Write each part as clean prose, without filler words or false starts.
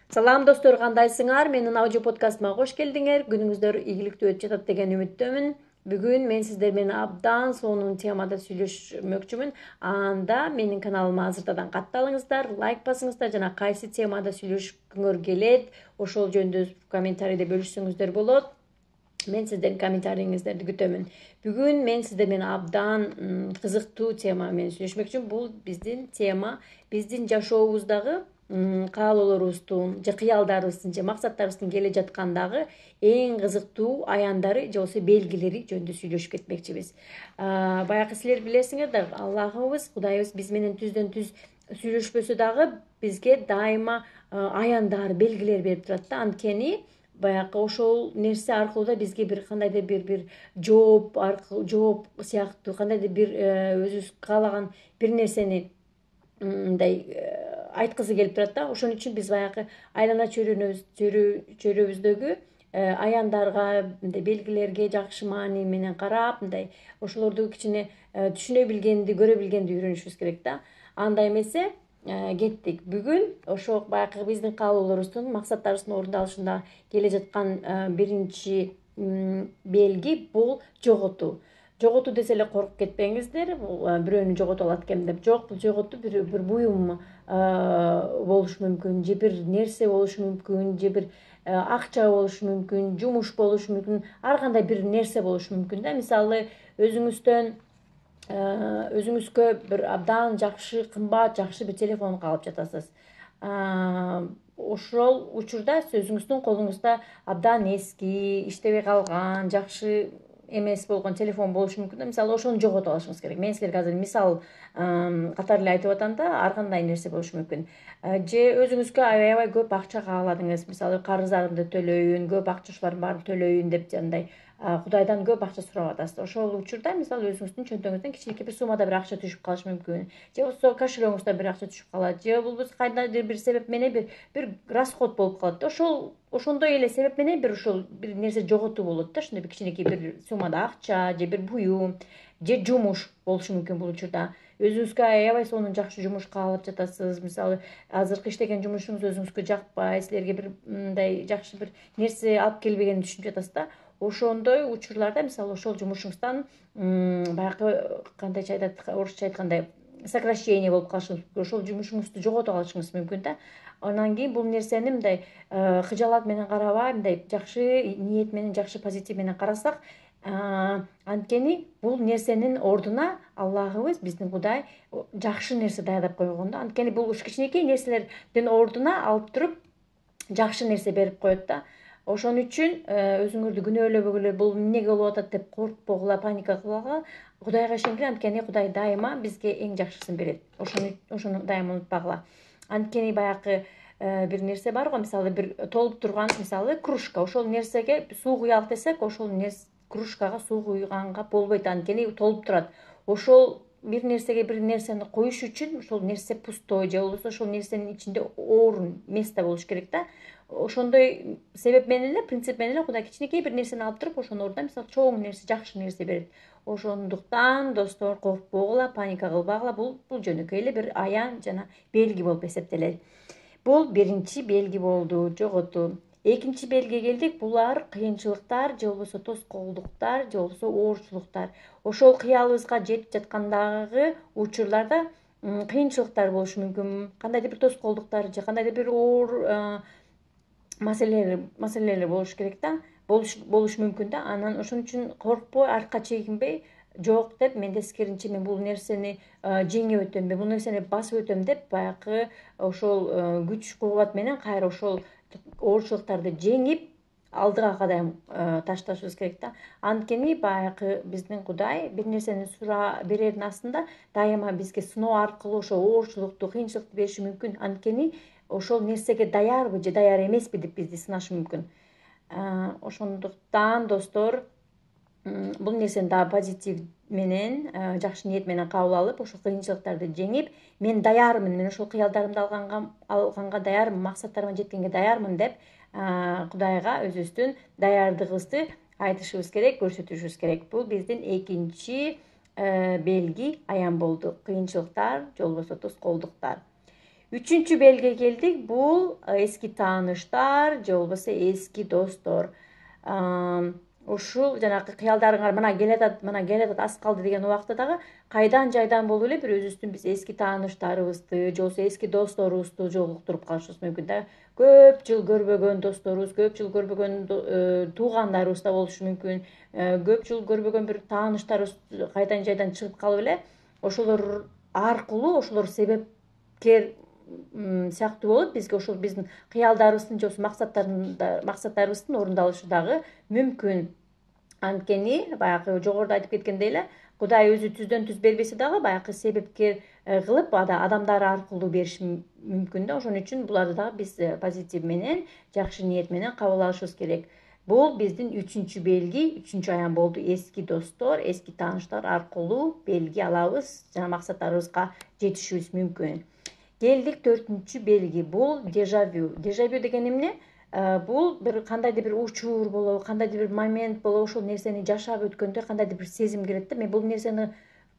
Салам достор, кандайсыңар? Менин аудио подкастыма кош келдиңер. Күнүңүздөр ийгиликтүү өтүп жатат деген үмүттөмүн. Бүгүн мен сиздер менен абдан сонун темада сүйлөшмөкчүмүн. Анда менин каналыма азыртадан катталыңыздар, лайк басыңыздар жана кайсы темада сүйлөшкүңөр келет, ошол жөнүндө комментарийде бөлүшсөңүздөр болот. Мен сиздердин комментарийиңиздерди күтөмүн. Бүгүн мен сиздер менен абдан кызыктуу тема менен сүйлөшмөкчүмүн. Бул биздин тема биздин жашообуздагы каалоолорубуздун же кыялдарыбыздын же максаттарыбыздын келе жаткандагы эң кызыктуу аяндары же болбосо белгилери жөнүндө сүйлөшүп кетмекчибиз. Баягы силер билесиңер да, Аллахыбыз, Кудайыбыз биз менен түздөн түз сүйлөшпөсө дагы бизге дайыма аяндар, белгилер берип турат да. Анткени баягы ошол нерсе аркылуу да бизге бир кандайдыр бир жооп сыяктуу кандайдыр бир өзүбүз каалаган бир нерсени мындай айткысы келип турат да. Ошон үчүн биз баягы айлана чөйрөбүздөгү аяндарга, мындай белгилерге жакшы маани менен карап, мындай ошолорду кичине түшүнө билгенди, көрө билгенди үйрөнүшүбүз керек да. Андай эмесе кеттик. Бүгүн ошо баягы биздин каалоолорубуздун, максаттарыбыздын орундалышында келе жаткан биринчи белги бул жоготуу. Жоготуу десе эле коркуп кетпеңиздер. Бул бирөөнү жогото алат экен деп. Жок, бул жоготуу бир буюм болушу мүмкүн, же бир нерсе болушу мүмкүн, же бир акча болушу мүмкүн, жумуш болушу мүмкүн, ар кандай бир нерсе болушу мүмкүн да. Мисалы, өзүңүзгө бир абдан жакшы, кымбат, жакшы бир телефон каалап жатасыз. Ошол учурда өзүңүздүн колуңузда абдан эски, иштебей калган, жакшы эмес болгон телефон болушу мүмкүн да. Мисалы, ошону жоготуп алышыңыз керек. Мен силерге азыр мисал катары эле айтып атам да, ар кандай нерсе болушу мүмкүн. Же өзүңүзгө аябай көп акча кааладыңыз. Мисалы, карыздарымды төлөйүн, көп акчаларымдын баарын төлөйүн деп андай Кудайдан көп акча сурап атасыз. Ошол учурда мисалы өзүңүздүн чөнтөгүңүздөн кичинекей бир суммада бир акча түшүп калышы мүмкүн. Же болбосо кошелегиңизда бир акча түшүп калат. Же болбосо кайдандыр бир себеп менен бир расход болуп калат да. Ошондой эле себеп менен ошол бир нерсе жоготуу болот да. Ошондой бир кичинекей бир суммада акча же бир буюм же жумуш болушу мүмкүн бул учурда. Өзүңүзгө аябай сонун жакшы жумуш каалап жатасыз. Мисалы, азыркы иштеген жумушуңуз өзүңүзгө жакпай, силерге бир мындай жакшы бир нерсе алып келбегенин түшүнүп жатасыз да. Ошондой учурларда мисалы ошол жумушуңуздан баягы кандайча айтат, орусча айтканда сокращение болуп калышы мүмкүн. Ошол жумушуңузду жоготуп алышыңыз мүмкүн да. Анан кийин бул нерсени мындай кыжаалат менен карабай, мындай жакшы ниет менен, жакшы позитив менен карасак, анткени бул нерсенин ордуна Аллахыбыз, биздин Кудай жакшы нерсе даярдап койгон да. Анткени бул кичинекей нерселердин ордуна алып туруп жакшы нерсе берип коет да. Ошон үчүн өзүңөрдү күнөөлөбөгүлө, бул эмнеге болуп атат деп коркпогула, паника кылбагыла. Кудайга ишенгиле, анткени Кудай дайыма бизге эң жакшысын берет. Ошону дайыма унутпагыла. Анткени баягы бир нерсе бар го, мисалы, бир толуп турган, мисалы, кружка. Ошол нерсеге суу куялык десек, ошол кружкага суу куйганга болбойт, анткени толуп турат. Ошол бир нерсеге бир нерсени коюш үчүн ошол нерсе пустой, же болбосо ошол нерсенин ичинде орун, место болуш керек да. Ошондой себеп менен эле, принцип менен эле Кудай кичинекей бир нерсени алып туруп, ошонун ордуна мисалы чоң нерсе, жакшы нерсе берет. Ошондуктан достор, коркпогула, паника кылбагыла. Бул жөнөкөй эле бир аян жана белги болуп эсептелет. Бул биринчи белги болду, жоготуу. Экинчи белгиге келдик. Булар кыйынчылыктар, же болбосо тоскоолдуктар, же болбосо оорчулуктар. Ошол кыялыбызга жетип жаткандагы учурларда кыйынчылыктар болушу мүмкүн. Кандайдыр бир тоскоолдуктар же кандайдыр бир оор маселелер болуш керек да, болуш мүмкүн да. Анан ошон үчүн коркпой, артка чегинбей, жок деп, мен тескеринче мен бул нерсени жеңип өтөм, бул нерсени басып өтөм деп, баягы ошол күч кубат менен кайра ошол оорчулуктарды жеңип алдыга кадам ташташыбыз керек да. Анткени баягы биздин Кудай бир нерсени сураа берердин астында дайыма бизге сыноо аркылуу ошол оорчулукту, кыйынчылыкты бериши мүмкүн. Анткени ошол нерсеге даярбы же даяр эмеспи деп бизди сынашы мүмкүн. Ошондуктан достор, бул нерсени дагы позитив менен, жакшы ниет менен кабыл алып, ошол кыйынчылыктарды жеңип, мен даярмын, мен ошол кыялдарымды алганга даярмын, максаттарыма жеткенге даярмын деп Кудайга өзүбүздүн даярдыгыбызды айтышыбыз керек, көрсөтүшүбүз керек. Бул биздин экинчи белги, аян болду. Кыйынчылыктар же болбосо тоскоолдуктар. Үчүнчү белге келдик. Бул эски тааныштар же болбосо эски достор. Ушул жанагы кыялдарыңар мына келатат аз калды деген убакта дагы кайдан жайдан болуп эле бир өзүбүздүн биз эски тааныштарыбызды же болбосо эски досторубузду жолуктуруп калышыбыз мүмкүн да. Көп жыл көрбөгөн досторубуз, көп жыл көрбөгөн туугандарыбыз да болушу мүмкүн. Көп жыл көрбөгөн бир тааныштарыбыз кайдан жайдан чыгып калып эле ошолор аркылуу ошолор себепкер сыяктуу болуп бизге ошол биздин кыялдарыбыздын же болбосо максаттарыбыздын орундалышы дагы мүмкүн. Анткени баягы жогоруда айтып кеткендей эле Кудай өзү түздөн түз бербесе дагы баягы себепкер кылып адамдар аркылуу бериши мүмкүн да. Ошон үчүн буларды дагы биз позитив менен, жакшы ниет менен кабыл алышыбыз керек. Бул биздин үчүнчү белги, үчүнчү аян болду. Эски достор, эски тааныштар аркылуу белги алабыз, жана максаттарыбызга жетишибиз мүмкүн. Келдик төртүнчү белги. Бул дежавю. Дежавю деген эмне? Бул бир кандайдыр бир учур болобу, кандайдыр бир момент болобу, ошол нерсени жашап өткөндө кандайдыр бир сезим келет да. Мен бул нерсени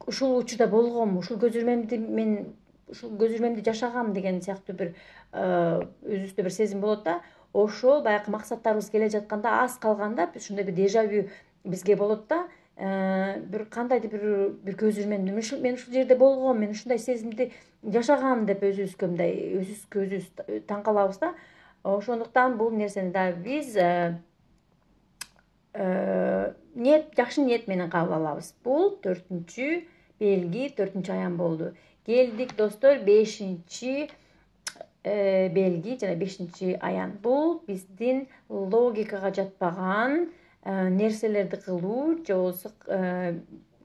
ушул учурда болгом, ушул көз ирмемди жашагам деген сыяктуу бир өзүбүздө бир сезим болот да. Ошол баягы максаттарыбыз келе жатканда аз калганда ушундай бир дежавю бизге болот да. Бир кандайдыр бир көз ирмемди мен ушул жерде болгом, мен ушундай сезимди жашагам деп өзүбүзгө мындай өзүбүз таң калабыз да. Ошондуктан бул нерсени да биз жакшы ниет менен кабыл алабыз. Бул төртүнчү белги, төртүнчү аян болду. Келдик достор бешинчи белги жана бешинчи аян. Бул биздин логикага жатпаган нерселерди кылуу же болбосо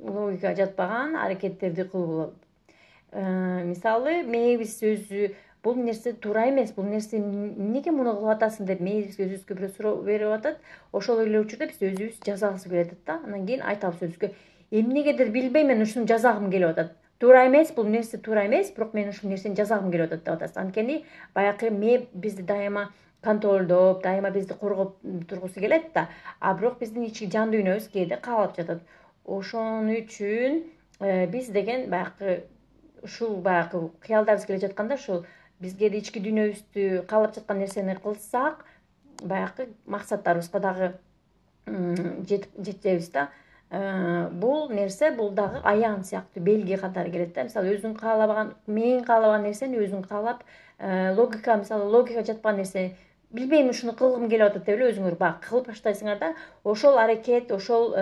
логикага жатпаган аракеттерди кылуу болот. Мисалы, мээбиз өзү бул нерсе туура эмес, бул нерсе эмнеге муну кылып атасың деп мээбизге өзүбүзгө бирөө суроо берип атат. Ошол эле учурда биз өзүбүз жазагыбыз келип атат да. Анан кийин айтабыз өзүбүзгө, эмнегедир билбейм, мен ушуну жазагым келип атат. Туура эмес, бул нерсе туура эмес, бирок мен ушул нерсени жазагым келип атат деп атасыз. Анткени баягы мээ бизди дайыма контролдоп, дайыма бизди коргоп тургусу келет да. А бирок биздин ички жан дүйнөбүз кээде каалап жатат. Ошон үчүн биз деген баягы ушул баягы кыялдарыбыз келе жатканда ушул бизге ички дүйнөбүздү каалап жаткан нерсени кылсак, баягы максаттарыбызга дагы жетебиз да. Бул нерсе бул дагы аян сыяктуу белги катары келет да. Мисалы, өзүң каалабаган, мээң каалабаган нерсени өзүң каалап, логика жатпаган нерсе билбейм, ушуну кылгым келип атат деп эле өзүңөр баягы кылып баштайсыңар да. Ошол аракет, ошол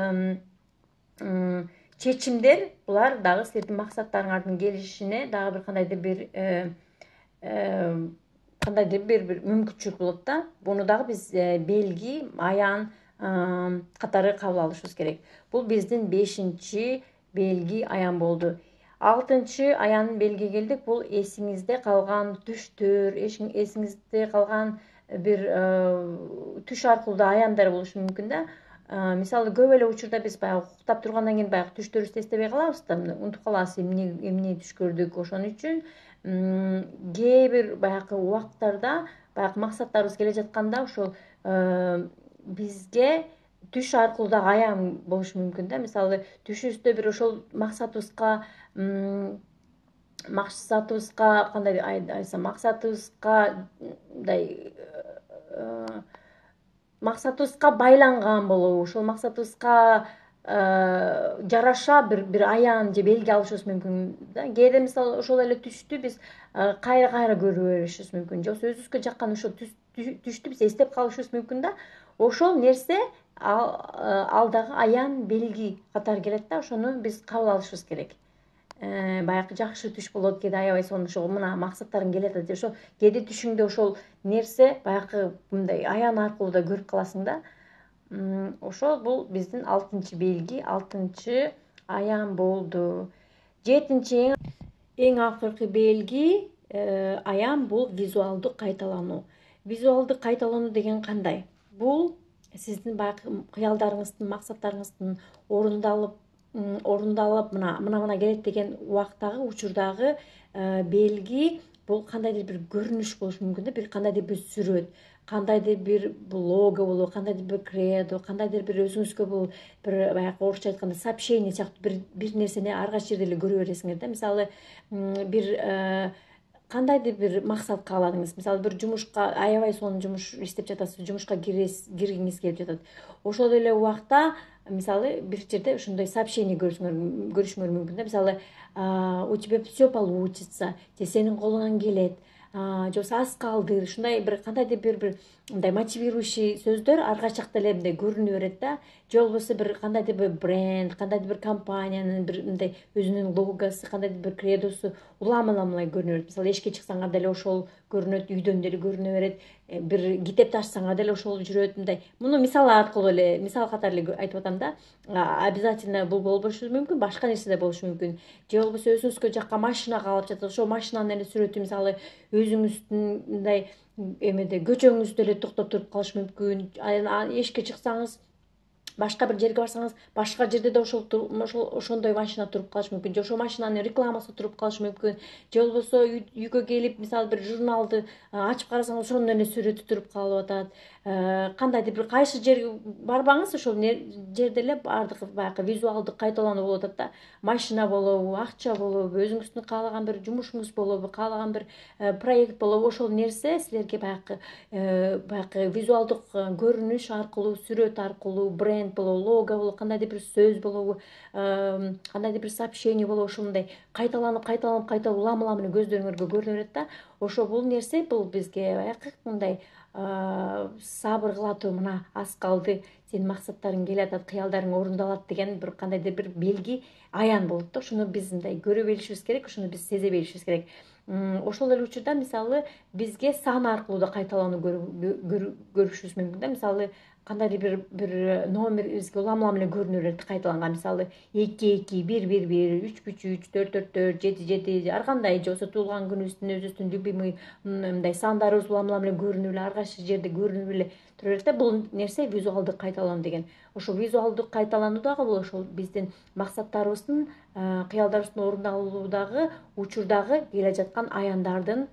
чечимдер булар дагы силердин максаттарыңардын келишине дагы бир кандайдыр бир мүмкүнчүлүк болот да. Буну дагы биз белги, аян катары кабыл алышыбыз керек. Бул биздин бешинчи белги аян болду. Алтынчы аянын белги келдик. Бул эсиңизде калган түштөр, эсиңизде калган бир түш аркылуу да аяндар болушу мүмкүн да. Мисалы, көп эле учурда биз баягы уктап тургандан кийин баягы түштөрүбүздү эстебей калабыз да, унутуп калабыз эмне түш көрдүк. Ошон үчүн кээ бир баягы убакыттарда баягы максаттарыбыз келе жатканда ошол бизге түш аркылуу дагы аян болушу мүмкүн да. Мисалы, түшүбүздө бир ошол максатыбызга кандай айтсам, максатыбызга байланган болобу, ошол максатыбызга жараша бир аян же белги алышыбыз мүмкүн да. Кээде мисалы ошол эле түштү биз кайра көрө беришибиз мүмкүн, же болбосо өзүбүзгө жаккан ошол түштү биз эстеп калышыбыз мүмкүн да. Ошол нерсе ал дагы аян белги катары келет да. Ошону биз кабыл алышыбыз керек. Баягы жакшы түш болот, кээде аябай сонун ошол мына максаттарың келе атат деп ошо кээде түшүңдө ошол нерсе баягы мындай аян аркылуу да көрүп каласың да. Ошол бул биздин алтынчы белги, алтынчы аян болду. Жетинчи эң акыркы белги аян бул визуалдык кайталануу. Визуалдык кайталануу деген кандай? Бул сиздин баягы кыялдарыңыздын, максаттарыңыздын орундалып мына келет деген убактагы, учурдагы белги. Бул кандайдыр бир көрүнүш болушу мүмкүн да, бир кандайдыр бир сүрөт, кандайдыр бир лого болобу, кандайдыр бир кредо, кандайдыр бир өзүңүзгө бул бир баягы орусча айтканда сообщение сыяктуу бир нерсени ар кайсы жерде эле көрө бересиңер да. Мисалы, бир кандайдыр бир максат кааладыңыз, мисалы бир жумушка аябай сонун жумуш иштеп жатасыз, жумушка киргиңиз келип жатат. Ошол эле убакта мисалы бир жерде ошондой сообщение көрүшүңөр мүмкүн да, мисалы у тебя все получится, же сенин колуңан келет, же болбосо аз калды, ушундай бир кандайдыр бир мындай мотивирующий сөздөр ар качак деле мындай көрүнө берет да, же болбосо бир кандайдыр бир бренд, кандайдыр бир компаниянын бир мындай өзүнүн логосу, кандайдыр бир кредосу уламай көрүнө берет. Мисалы эшикке чыксаңар деле ошол көрүнөт, үйдөн деле көрүнө берет, бир китепти ачсаңар деле ошол жүрөт, мындай. Муну мисал аркылуу эле, мисал катары эле айтып атам да. Обязательно бул болбошу мүмкүн, башка нерсе да болушу мүмкүн. Же болбосо өзүңүзгө жакка машина калып жатат, ошол машинанын эле сүрөтү мисалы өзүңүздүн мындай эмеде көчөңүздө эле токтоп туруп калышы мүмкүн. Эшикке чыксаңыз, башка бир жерге барсаңыз, башка жерде да ошондой машина туруп калышы мүмкүн, же ошол машинанын рекламасы туруп калышы мүмкүн, же болбосо үйгө келип мисалы бир журналды ачып карасаңыз, ошонун эле сүрөтү туруп калып атат. Кандайдыр бир кайсы жерге барбаңыз, ошол жерде эле баардык баягы визуалдык кайталануу болуп атат да. Машина болобу, акча болобу, өзүңүздүн каалаган бир жумушуңуз болобу, каалаган бир проект болобу, ошол нерсе силерге баягы визуалдык көрүнүш аркылуу, сүрөт аркылуу, бренд болобу, лого болобу, кандайдыр бир сөз болобу, кандайдыр бир сообщение болобу, ошондой кайталанып улам эле көздөрүңөргө көрүнө берет да. Ошо бул нерсе бул бизге баягы мындай сабыр кыла тур, мына аз калды, сенин максаттарың келе атат, кыялдарың орундалат деген бир кандайдыр бир белги аян болот да. Ошону биз мындай көрө билишибиз керек, ошону биз сезе билишибиз керек. Ошол эле учурда мисалы бизге сан аркылуу да кайталануу көрүшүбүз мүмкүн да. Мисалы кандайдыр бир номер бизге улам эле көрүнө берет кайталанган, мисалы 22 111 333 444 77, ар кандай, же болбосо туулган күнүбүздүн өзүбүздүн любимый мындай сандарыбыз улам эле көрүнүп эле ар кайсы жерде көрүнүп эле тура берет да. Бул нерсе визуалдык кайталануу деген. Ошол визуалдык кайталануу дагы бул ошол биздин максаттарыбыздын, кыялдарыбыздын орундалуудагы учурдагы келе жаткан аяндардын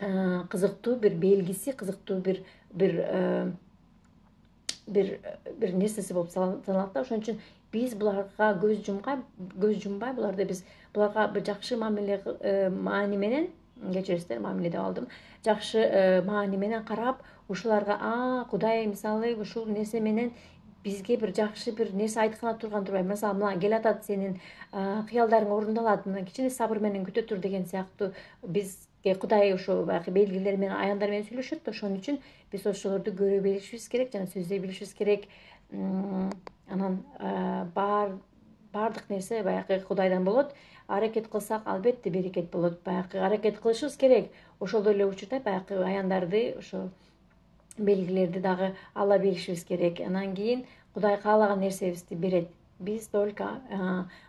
кызыктуу бир белгиси, кызыктуу бир нерсеси болуп саналат да. Ошон үчүн биз буларга көз жумбай, буларга бир жакшы маани менен, кечиресиздер, мамиле деп алдым, жакшы маани менен карап, ушуларга Кудай мисалы ушул нерсе менен бизге бир жакшы бир нерсе айтканы турбайбы, мисалы мына келатат, сенин кыялдарың орундалат, мына кичине сабыр менен күтө тур деген сыяктуу бизге Кудай ошо баягы белгилер менен, аяндар менен сүйлөшөт да. Ошон үчүн биз ошолорду көрө билишибиз керек жана сөздөй билишибиз керек. Анан баардык нерсе баягы Кудайдан болот. Аракет кылсак, албетте берекет болот. Баягы аракет кылышыбыз керек. Ошол эле учурда баягы аяндарды, ошо белгилерди дагы ала билишибиз керек. Анан кийин Кудай каалаган нерсебизди берет. Биз только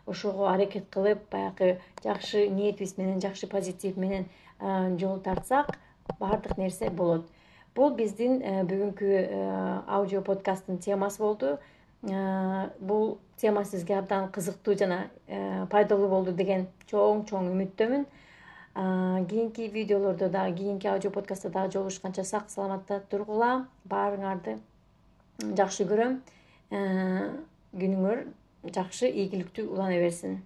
ошого аракет кылып, баягы жакшы ниетибиз менен, жакшы позитив менен жол тартсак, баардык нерсе болот. Бул биздин бүгүнкү аудио подкасттын темасы болду. Бул тема сизге абдан кызыктуу жана пайдалуу болду деген чоң үмүттөмүн. Кийинки видеолордо дагы, кийинки аудио подкастта дагы жолугушканча сак саламатта тургула. Баарыңарды жакшы көрөм. Күнүңөр жакшы, ийгиликтүү улана берсин.